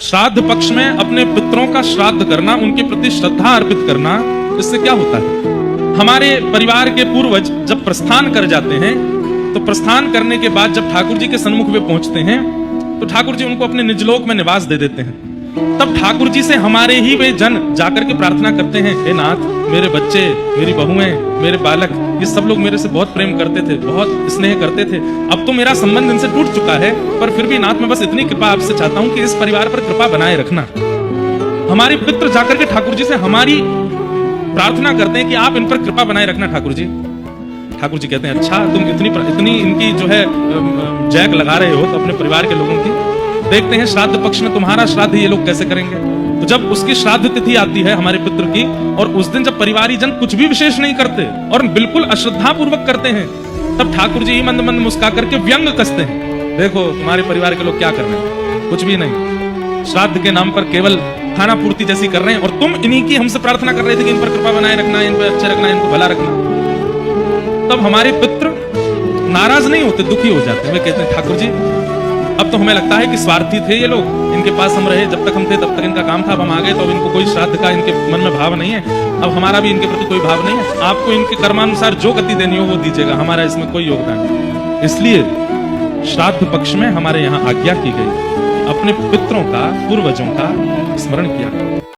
श्राद्ध पक्ष में अपने पितरों का श्राद्ध करना, उनके प्रति श्रद्धा अर्पित करना, इससे क्या होता है? हमारे परिवार के पूर्वज जब प्रस्थान कर जाते हैं तो प्रस्थान करने के बाद जब ठाकुर जी के सन्मुख वे पहुंचते हैं तो ठाकुर जी उनको अपने निजलोक में निवास दे देते हैं। तब ठाकुर जी से हमारे ही वे जन जाकर के प्रार्थना करते हैं, हे नाथ, मेरे बच्चे, मेरी बहुएं, मेरे बालक, ये सब लोग मेरे से बहुत प्रेम करते थे, बहुत स्नेह करते थे। अब तो मेरा संबंध इनसे टूट चुका है, पर फिर भी नाथ मैं बस इतनी कृपा आपसे चाहता हूं कि इस परिवार पर कृपा बनाए रखना। हमारे पितृ जाकर के ठाकुर जी से हमारी प्रार्थना करते हैं कि आप इन पर कृपा बनाए रखना ठाकुर जी। ठाकुर जी कहते हैं, अच्छा तुम इतनी इनकी जो है जैक लगा रहे हो तो अपने परिवार के लोगों की, देखते हैं श्राद्ध पक्ष में तुम्हारा श्राद्ध ये लोग कैसे करेंगे। तो जब उसकी श्राद्ध तिथि आती है हमारे पितृ की, और उस दिन जब परिवारी जन कुछ भी विशेष नहीं करते और बिल्कुल अश्रद्धा पूर्वक करते हैं, तब ठाकुर जी मंद मंद मुस्का करके व्यंग कसते हैं, देखो तुम्हारे परिवार के लोग क्या कर रहे हैं, कुछ भी नहीं, श्राद्ध के नाम पर केवल खाना पूर्ति जैसी कर रहे हैं, और तुम इन्हीं की हमसे प्रार्थना कर रहे थे कि इन पर कृपा बनाए रखना, इन पर अच्छे रखना, इनको भला रखना। तब हमारे पितृ नाराज नहीं होते, दुखी हो जाते हैं। वे कहते हैं, ठाकुर जी अब तो हमें लगता है कि स्वार्थी थे ये लोग, इनके पास हम रहे, जब तक हम थे तब तक इनका काम था, अब हम आ गए तो अब इनको कोई श्राद्ध का इनके मन में भाव नहीं है, अब हमारा भी इनके प्रति कोई भाव नहीं है, आपको इनके कर्मानुसार जो गति देनी हो वो दीजिएगा, हमारा इसमें कोई योगदान नहीं। इसलिए श्राद्ध पक्ष में हमारे यहाँ आज्ञा की गई, अपने पितरों का, पूर्वजों का स्मरण किया।